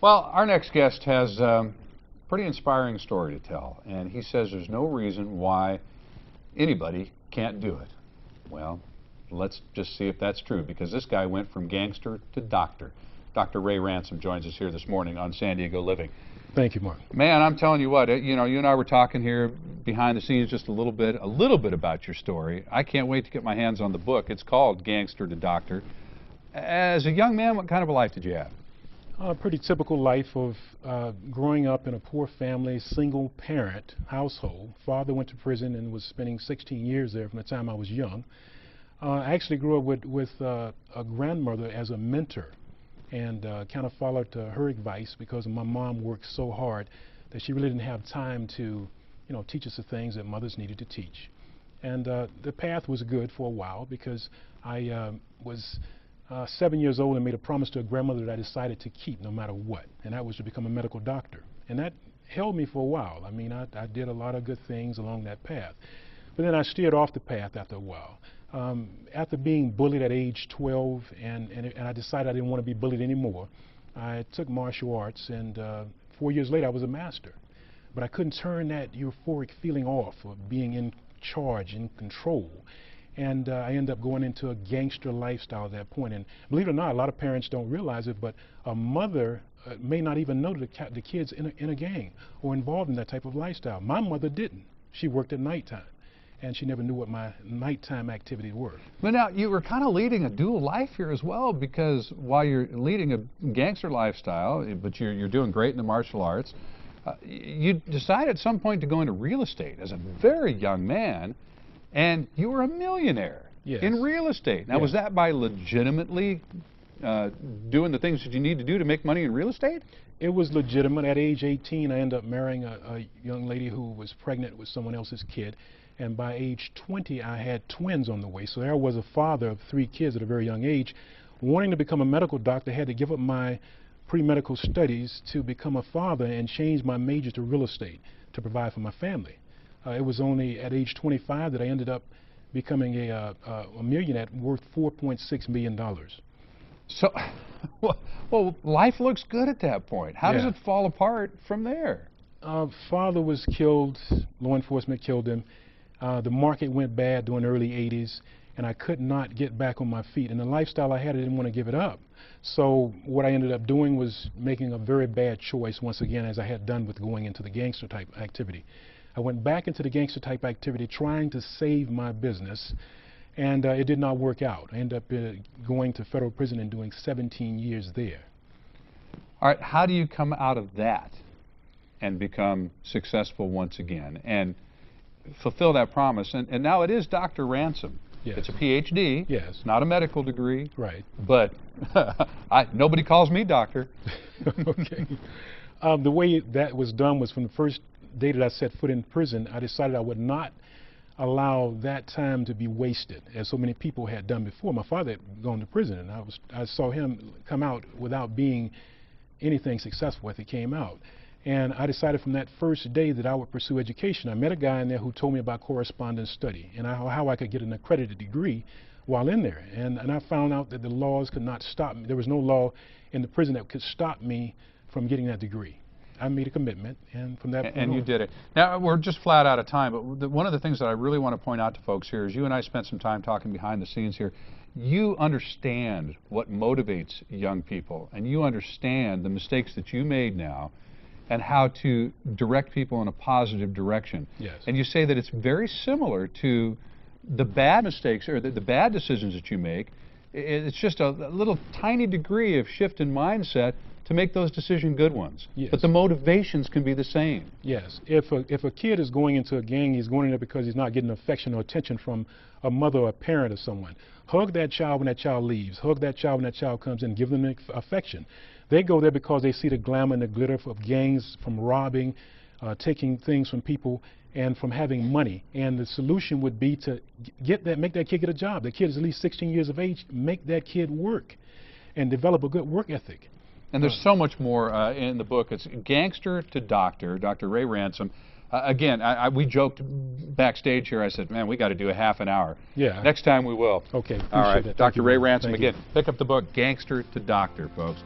Well, our next guest has a pretty inspiring story to tell, and he says there's no reason why anybody can't do it. Well, let's just see if that's true, because this guy went from gangster to doctor. Dr. Ray Ransom joins us here this morning on San Diego Living. Thank you, Mark. Man, I'm telling you what, you know, you and I were talking here behind the scenes just a little bit about your story. I can't wait to get my hands on the book. It's called Gangster to Doctor. As a young man, what kind of a life did you have? A pretty typical life of growing up in a poor family, single parent household. Father went to prison and was spending 16 years there from the time I was young. I actually grew up with a grandmother as a mentor, and kind of followed her advice because my mom worked so hard that she really didn't have time to, teach us the things that mothers needed to teach. And the path was good for a while because I was 7 years old and made a promise to a grandmother that I decided to keep no matter what, and that was to become a medical doctor. And that held me for a while. I mean, I did a lot of good things along that path. But then I steered off the path after a while. After being bullied at age 12, and I decided I didn't want to be bullied anymore, I took martial arts, and 4 years later I was a master. But I couldn't turn that euphoric feeling off of being in charge, in control. And I ended up going into a gangster lifestyle at that point. And believe it or not, a lot of parents don't realize it, but a mother may not even know the kids in a gang or involved in that type of lifestyle. My mother didn't. She worked at nighttime, and she never knew what my nighttime activities were. But now, you were kind of leading a dual life here as well, because while you're leading a gangster lifestyle, but you're doing great in the martial arts, you decided at some point to go into real estate as a very young man. And you were a millionaire in real estate. Now, was that by legitimately doing the things that you need to do to make money in real estate? It was legitimate. At age 18, I ended up marrying a young lady who was pregnant with someone else's kid. And by age 20, I had twins on the way. So there I was, a father of 3 kids at a very young age. Wanting to become a medical doctor, I had to give up my pre-medical studies to become a father and change my major to real estate to provide for my family. It was only at age 25 that I ended up becoming a millionaire worth $4.6 million. So, well, life looks good at that point. How does it fall apart from there? Father was killed. Law enforcement killed him. The market went bad during the early 80s, and I could not get back on my feet. And the lifestyle I had, I didn't want to give it up. So what I ended up doing was making a very bad choice once again, as I had done with going into the gangster type activity. I went back into the gangster type activity trying to save my business, and it did not work out. I ended up going to federal prison and doing 17 years there. All right, how do you come out of that and become successful once again and fulfill that promise? And now it is Dr. Ransom. Yes. It's a PhD. Yes. Not a medical degree. Right. But nobody calls me doctor. Okay. The way that was done was from the first day that I set foot in prison, I decided I would not allow that time to be wasted, as so many people had done before. My father had gone to prison, and I saw him come out without being anything successful as he came out. And I decided from that first day that I would pursue education. I met a guy in there who told me about correspondence study and how I could get an accredited degree while in there. And I found out that the laws could not stop me. There was no law in the prison that could stop me from getting that degree. I made a commitment, and from that point on. And you did it. Now, we're just flat out of time, but one of the things that I really want to point out to folks here is you and I spent some time talking behind the scenes here. You understand what motivates young people, and you understand the mistakes that you made now and how to direct people in a positive direction. Yes. And you say that it's very similar to the bad mistakes or the bad decisions that you make. It's just a little tiny degree of shift in mindset to make those decisions good ones. Yes. But the motivations can be the same. Yes. If a kid is going into a gang, he's going in there because he's not getting affection or attention from a mother or a parent or someone. Hug that child when that child leaves. Hug that child when that child comes in. Give them affection. They go there because they see the glamour and the glitter of gangs, from robbing, taking things from people, and from having money. And the solution would be to make that kid get a job. The kid is at least 16 years of age. Make that kid work and develop a good work ethic. And there's so much more in the book. It's Gangster to Doctor, Dr. Ray Ransom. Again, we joked backstage here. I said, man, we got to do a half an hour. Yeah. Next time we will. Okay. All right. It. Dr. Ray Ransom, again, pick up the book, Gangster to Doctor, folks.